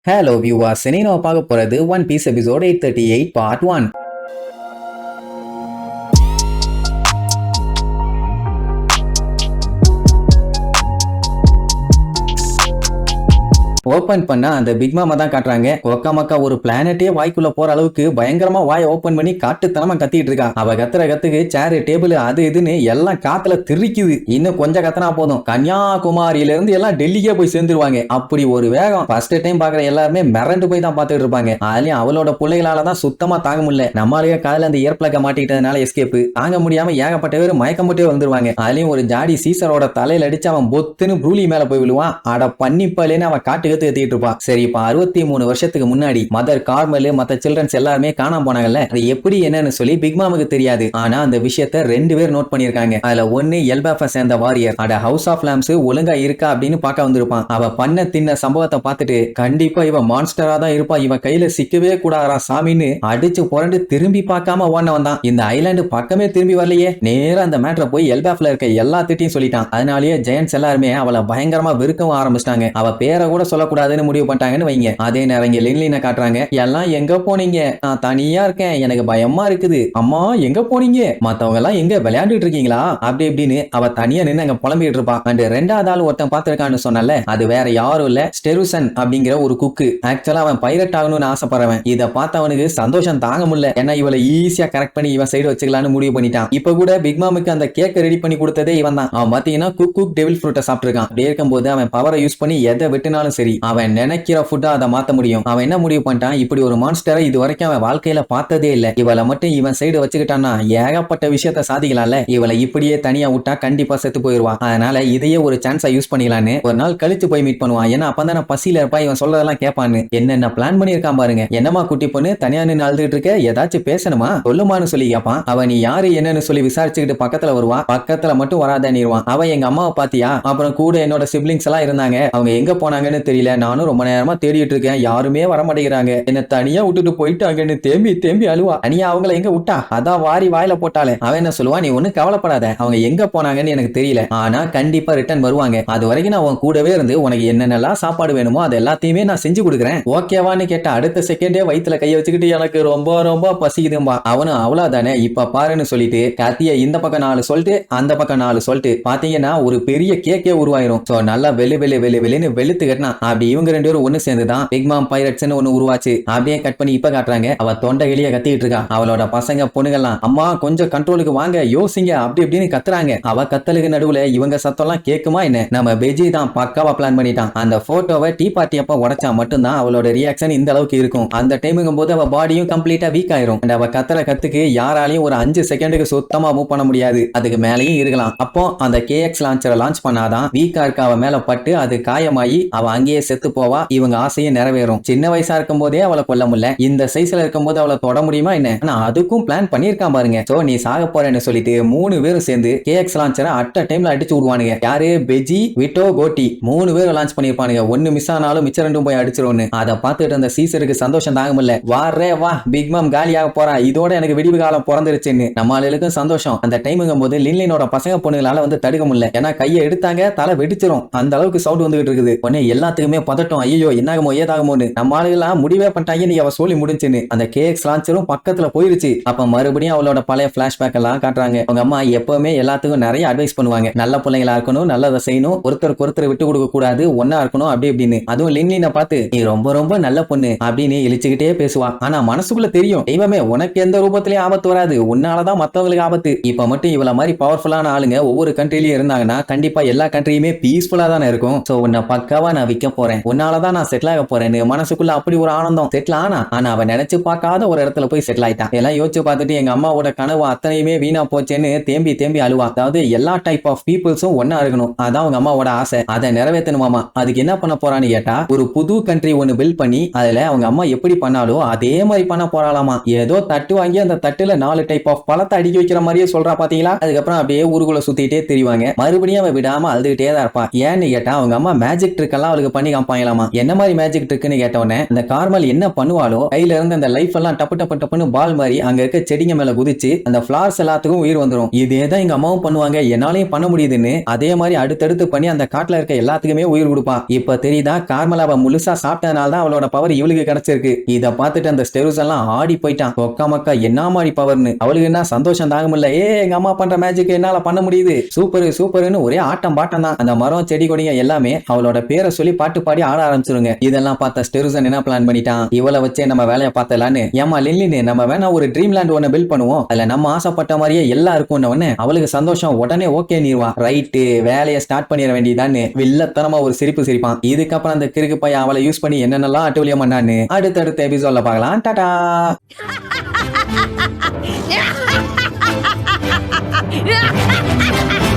Hello viewers, இன்னைக்கு நம்ம பார்க்க போறது One Piece episode 838 part 1. Open பண்ணா அந்த பிக் மாமா தான் காட்டுறாங்க. ஒக்காமக்கா ஒரு பிளானட்டே வாய்க்குள்ள போற அளவுக்கு பயங்கரமா வாய் ஓபன் பண்ணி காட்டுத்தனமா கத்திட்டு இருக்கா. அவ கத்துற கத்துக்கு சேரு டேபிள் அது இதுன்னு எல்லாம் காத்துல திரிக்குது. இன்னும் கொஞ்சம் கத்தனா போதும் கன்னியாகுமரியில இருந்து எல்லாம் டெல்லிக்கே போய் சேர்ந்துருவாங்க. அப்படி ஒரு வேகம் ஃபர்ஸ்ட் டைம் பாக்குற எல்லாருமே மிரண்டு போய் தான் பாத்துட்டு இருப்பாங்க. அதுலயும் அவளோட பிள்ளைகளாலதான் சுத்தமா தாங்க முடியல. நம்மளாலேயே காலையில அந்த ஏர்பிளக்க மாட்டிக்கிட்டதுனால எஸ்கேப் தாங்க முடியாம ஏகப்பட்ட பேர் மயக்கம் போட்டே வந்துருவாங்க. அதுலயும் ஒரு ஜாடி சீசரோட தலையில அடிச்சு அவன் பொத்துன்னு ப்ரூலி மேல போய் விழுவான். அட பண்ணிப்பாலேன்னு அவன் காட்டு ஏத்திட்டு இருப்பான். சரி, இப்ப 63 வருஷத்துக்கு முன்னாடி மதர் கார்மல் மத்த சில்ட்ரன்ஸ் எல்லாருமே காணாம போனாங்கல்ல, அது எப்படி என்னன்னு சொல்லி பிக் மாமுக்கு தெரியாது. ஆனா அந்த விஷயத்தை 2 பேர் நோட் பண்ணிருக்காங்க. அதுல ஒன்னு எல்பாஃப சேர்ந்த வாரியர். அட ஹவுஸ் ஆஃப் லாம்ஸ் ஒழுங்கா இருக்கா அப்படின்னு பார்க்க வந்திருப்பான். அவ பண்ண தின்ன சம்பவத்தை பார்த்துட்டு கண்டிப்பா இவ மான்ஸ்டரா தான் இருப்பா, இவ கையில சிக்கவே கூடாதா சாமின்னு அடிச்சு புரண்டு திரும்பி பார்க்காம ஓட வந்தான். இந்த ஐலாண்டு பக்கமே திரும்பி வரலையே. நேரா அந்த மேட்டரை போய் எல்பாஃப்ல இருக்க எல்லாத்திட்டையும் சொல்லிட்டான். அதனாலேயே ஜெயன்ஸ் எல்லாருமே அவளை பயங்கரமா வெறுக்கவும் ஆரம்பிச்சிட்டாங்க. அவ பேரை கூட சொல்லக்கூடாதுன்னு முடிவு பண்ணிட்டாங்கன்னு வைங்க. அதே நேரம் இங்க லின்லினை காட்டுறாங்க. எல்லாம் எங்க போனீங்க? நான் தனியா இருக்கேன், எனக்கு பயமா இருக்குது. அம்மா எங்க போனீங்க? மத்தவங்க எல்லாம் எங்க விளையாண்டுட்டு இருக்கீங்களா? அப்படி இப்படின்னு அவ தனியா நின்று அங்க புலம்பிட்டு இருப்பா. அண்ட் ரெண்டாவது ஆள் ஒருத்தன் பாத்துருக்கான்னு சொன்னல, அது வேற யாரும் இல்ல, ஸ்டெருசன் அப்படிங்கிற ஒரு குக்கு. ஆக்சுவலா அவன் பைரட் ஆகணும்னு ஆசைப்படுறவன். இதை பார்த்து அவனுக்கு சந்தோஷம் தாங்க முடியல. ஏன்னா இவளை ஈஸியா கரெக்ட் பண்ணி இவன் சைடு வச்சுக்கலான்னு முடிவு பண்ணிட்டான். இப்ப கூட பிக் மாமுக்கு அந்த கேக் ரெடி பண்ணி கொடுத்ததே இவன் தான். அவன் பாத்தீங்கன்னா குக் டெவில் ஃப்ரூட்டை சாப்பிட்டுருக்கான். அப்படி இருக்கும்போது அவன் பவரை யூஸ் பண்ணி எதை விட்டுனாலும் சரி, அவன் நினைக்கிற ஃபுட்டா அதை மாத்த முடியும். அவன் என்ன முடிவு பண்ணிட்டான், இப்படி ஒரு மான்ஸ்டரை இது வரைக்கும் அவன் வாழ்க்கையில பார்த்ததே இல்ல. இவளை மட்டும் இவன் சைடு வச்சுக்கிட்டான்னா ஏகப்பட்ட விஷயத்த சாதிக்கலாம்ல. இவளை இப்படியே தனியா விட்டா கண்டிப்பா செத்து போயிருவான். அதனால இதையே ஒரு சான்ஸா யூஸ் பண்ணிக்கலான்னு ஒரு நாள் கழிச்சு போய் மீட் பண்ணுவான். ஏன்னா அப்பதான் பசியில இருப்பா, இவன் சொல்றதெல்லாம் கேட்பான்னு. என்னென்ன பிளான் பண்ணிருக்கான் பாருங்க. என்னமா குட்டி பொண்ணு தனியா நின்று அழுதுட்டு இருக்க, ஏதாச்சும் பேசணுமா சொல்லுமான்னு சொல்லி கேட்பான். அவன் நீ யாரு என்னன்னு சொல்லி விசாரிச்சுக்கிட்டு பக்கத்துல வருவான். பக்கத்துல மட்டும் வராதேன்னுவான். அவன் எங்க அம்மாவை பாத்தியா, அப்புறம் கூட என்னோட சிப்லிங்ஸ் எல்லாம் இருந்தாங்க, அவங்க எங்க போனாங்கன்னு தெரியல, நானும் ரொம்ப நேரமா தேடிட்டு இருக்கேன், யாருமே வர மாட்டேங்கிறாங்க, என்ன தனியா விட்டுட்டு போயிட்டாங்கன்னு தேம்பி தேம்பி அழுவா. தனியா அவங்கள எங்க விட்டா, அதான் வாரி வாயில போட்டாலே. அவன் என்ன சொல்லுவான், நீ ஒண்ணு கவலைப்படாத, அவங்க எங்க போனாங்கன்னு எனக்கு தெரியல, ஆனா கண்டிப்பா ரிட்டர்ன் வருவாங்க, அது வரைக்கும் நான் உன் கூடவே இருந்து உனக்கு என்னென்னலாம் சாப்பாடு வேணுமோ அது எல்லாத்தையுமே நான் செஞ்சு கொடுக்குறேன், ஓகேவான்னு கேட்ட அடுத்த செகண்டே வயிற்றுல கைய வச்சுக்கிட்டு எனக்கு ரொம்ப ரொம்ப பசிக்குதும்பா. அவனும் அவ்வளவுதானே இப்ப பாருன்னு சொல்லிட்டு கத்திய இந்த பக்கம் 4 சொல்லிட்டு அந்த பக்கம் 4 சொல்லிட்டு பாத்தீங்கன்னா ஒரு பெரிய கேக்கே உருவாயிரும். சோ நல்லா வெளின்னு வெளுத்து கட்டினா. அப்படி இவங்க 2 பேரும் ஒண்ணு சேர்ந்துதான் பிக் மாம் பைரட்ஸ்னு ஒண்ணு உருவாச்சு. அப்படியே கட் பண்ணி இப்ப காட்டுறாங்க. அவ தொண்டை வெளியே கத்திட்டு இருக்கா. அவளோட பசங்க பொண்ணுங்கெல்லாம் அம்மா கொஞ்சம் கண்ட்ரோலுக்கு வாங்க, யோசிங்க அப்படி இப்படின்னு கத்துறாங்க. அவ கத்தலுக்கு நடுவுல இவங்க சத்தம்லாம் கேக்குமா என்ன? நம்ம பெஜி தான் பக்காவா பிளான் பண்ணிட்டான். அந்த போட்டோவை டீ பார்ட்டி அப்ப உடைச்சா மட்டும்தான் அவளோட ரியாக்ஷன் இந்த அளவுக்கு இருக்கும். அந்த டைமுங்கும் போது அவ பாடியும் கம்ப்ளீட்டா வீக் ஆயிரும். அவ கத்துற கத்துக்கு யாராலையும் ஒரு 5 செகண்டுக்கு சுத்தமா மூவ் பண்ண முடியாது. அதுக்கு மேலேயும் இருக்கலாம். அப்போ அந்த KX லான்ச்சரை லான்ச் பண்ணாதான் வீக்கா இருக்க அவ மேல பட்டு அது காயமாயி அவ அங்கேயே செத்து போவா. இவங்க ஆசையும் நிறைவேறும். சின்ன வயசா இருக்கும் போதே அவளை கொல்ல முடியல, இந்த சைஸ்ல இருக்கும் போது அவளை தொட முடியுமா என்ன? ஆனா அதுக்கும் பிளான் பண்ணிருக்கான் பாருங்க. சோ நீ சாக போறேன்னு சொல்லிட்டு 3 பேரும் சேர்ந்து KX லான்ச்சரை அட் டைம்ல அடிச்சு விடுவானுங்க. யாரு? பெஜி, விட்டோ, கோட்டி 3 பேரும் லான்ச் பண்ணிருப்பானுங்க. ஒன்னு மிஸ் ஆனாலும் மிச்ச 2 போய் அடிச்சிருவோன்னு. அதை பார்த்துட்டு அந்த சீசருக்கு சந்தோஷம் தாங்க முடியல. வாரே வா பிக் மாம் காலியாக போறா, இதோட எனக்கு விடிவு காலம் பிறந்துருச்சுன்னு நம்ம ஆளுக்கும் சந்தோஷம். அந்த டைமுங்கும் போது லின்லினோட பசங்க பொண்ணுங்களால வந்து தடுக்க முடியல. ஏன்னா கையை எடுத்தாங்க தலை வெடிச்சிரும், அந்த அளவுக்கு சவுண்ட் வந்துகிட்டு இருக்குது. உடனே எல்லாத்துக்குமே பதட்டம், ஐயோ என்னாகுமோ ஏதாகுமோன்னு. நம்ம ஆளுகெல்லாம் முடிவே பண்ணிட்டாங்க, நீ அவ சொல்லி முடிஞ்சுன்னு. அந்த KX லான்ச்சரும் பக்கத்துல போயிருச்சு. அப்ப மறுபடியும் அவளோட பழைய பிளாஷ்பேக் எல்லாம் காட்டுறாங்க. அவங்க அம்மா எப்பவுமே எல்லாத்துக்கும் நிறைய அட்வைஸ் பண்ணுவாங்க. நல்ல பிள்ளைங்களா இருக்கணும், நல்லதை செய்யணும், ஒருத்தருக்கு ஒருத்தர் விட்டு கொடுக்க கூடாது, ஒன்னா இருக்கணும் அப்படி இப்படின்னு. அதுவும் லின்லினை பார்த்து நீ ரொம்ப ரொம்ப நல்ல பொண்ணு அப்படின்னு இழிச்சுக்கிட்டே பேசுவா. ஆனா மனசுக்குள்ள தெரியும், தெய்வமே உனக்கு எந்த ரூபத்திலயும் ஆபத்து வராது, உன்னாலதான் மத்தவங்களுக்கு ஆபத்து. இப்ப மட்டும் இவள மாதிரி பவர்ஃபுல்லான ஆளுங்க ஒவ்வொரு கண்ட்ரிலயும் இருந்தாங்கன்னா கண்டிப்பா எல்லா கண்ட்ரியுமே பீஸ்ஃபுல்லா தானே இருக்கும். சோ உன்னை பக்காவா நான் விற்க போறேன், உன்னாலதான் நான் செட்டில் ஆக போறேன்னு மனசுக்குள்ள அப்படி ஒரு ஆனந்தம். செட்டில் ஆனா அவன் நினைச்சு பார்க்காத ஒரு இடத்துல போய் செட்டில் ஆயிட்டான். எல்லாம் யோசிச்சு பார்த்துட்டு எங்க அம்மாவோட கனவு அத்தனையுமே வீணா போச்சேன்னு தேம்பி தேம்பி அழுவா. அதாவது எல்லா டைப் ஆஃப் பீப்புள்ஸும் ஒன்னா இருக்கணும், அதான் அவங்க அம்மாவோட ஆசை. அதை நிறைவேற்றணுமாமா. அதுக்கு என்ன பண்ண போறான்னு கேட்டா ஒரு புது கண்ட்ரி ஒன்னு பில்ட் பண்ணி அதுல அவங்க அம்மா எப்படி பண்ணாலும் அதே மாதிரி பண்ண போறாளாமா. ஏதோ தட்டு வாங்கி அந்த தட்டுல 4 டைப் ஆஃப் பழத்தை அடுக்கி வைக்கிற மாதிரியே சொல்றா பாத்தீங்களா. அதுக்கப்புறம் அப்படியே ஊருக்குள்ள சுத்திட்டே தெரிவாங்க. மறுபடியும் அவ விடாம அழுதுகிட்டே தான் இருப்பா. ஏன்னு கேட்டா அவங்க அம்மா மேஜிக் ட்ரிக் எல்லாம் அவளுக்கு பண்ணி பண்ணி காமிப்பாங்களாமா. என்ன மாதிரி மேஜிக் ட்ரிக்னு கேட்டவொடனே இந்த கார்மல் என்ன பண்ணுவாலோ கையில இருந்து அந்த லைஃப் எல்லாம் டப்பு டப்பு டப்புன்னு பால் மாதிரி அங்க இருக்க செடிங்க மேல குதிச்சு அந்த ஃபிளார்ஸ் எல்லாத்துக்கும் உயிர் வந்துரும். இதேதான் எங்க அம்மாவும் பண்ணுவாங்க, என்னாலையும் பண்ண முடியுதுன்னு அதே மாதிரி அடுத்தடுத்து பண்ணி அந்த காட்டுல இருக்க எல்லாத்துக்குமே உயிர் கொடுப்பா. இப்ப தெரியுதா கார்மல் அவ முழுசா சாப்பிட்டதுனால தான் அவளோட பவர் இவளுக்கு கிடைச்சிருக்கு. இத பார்த்துட்டு அந்த ஸ்டெருஸ் எல்லாம் ஆடி போயிட்டான். ஒக்கா மக்கா என்ன மாதிரி பவர்னு அவளுக்கு என்ன சந்தோஷம் தாங்க முடியல. எங்க அம்மா பண்ற மேஜிக் என்னால பண்ண முடியுது, சூப்பர் சூப்பர்னு ஒரே ஆட்டம் பாட்டம் தான். அந்த மரம் செடி கொடிங்க எல்லாமே அவளோட பேரை சொல்லி பாட்டு பாடி ஆட ஆரம்பிச்சிருங்க. இதெல்லாம் பார்த்த ஸ்டெருசன் என்ன பிளான் பண்ணிட்டான், இவளை வச்சே நம்ம வேலையை பார்த்தலான்னு, ஏமா லில்லின்னு நம்ம வேணா ஒரு ட்ரீம் லேண்ட் ஒன்னு பில்ட் பண்ணுவோம், அதுல நம்ம ஆசைப்பட்ட மாதிரியே எல்லாம் இருக்கும்னு அவளுக்கு சந்தோஷம். உடனே ஓகே நீர்வா ரைட்டு வேலையை ஸ்டார்ட் பண்ணிட வேண்டியதான்னு வில்லத்தனமா ஒரு சிரிப்பு சிரிப்பான். இதுக்கப்புறம் அந்த கிறுக்கு பையன் அவளை யூஸ் பண்ணி என்னென்னலாம் அட்டூழியம் பண்ணான்னு அடுத்தடுத்த எபிசோட்ல பார்க்கலாம். டாடா. Yeah!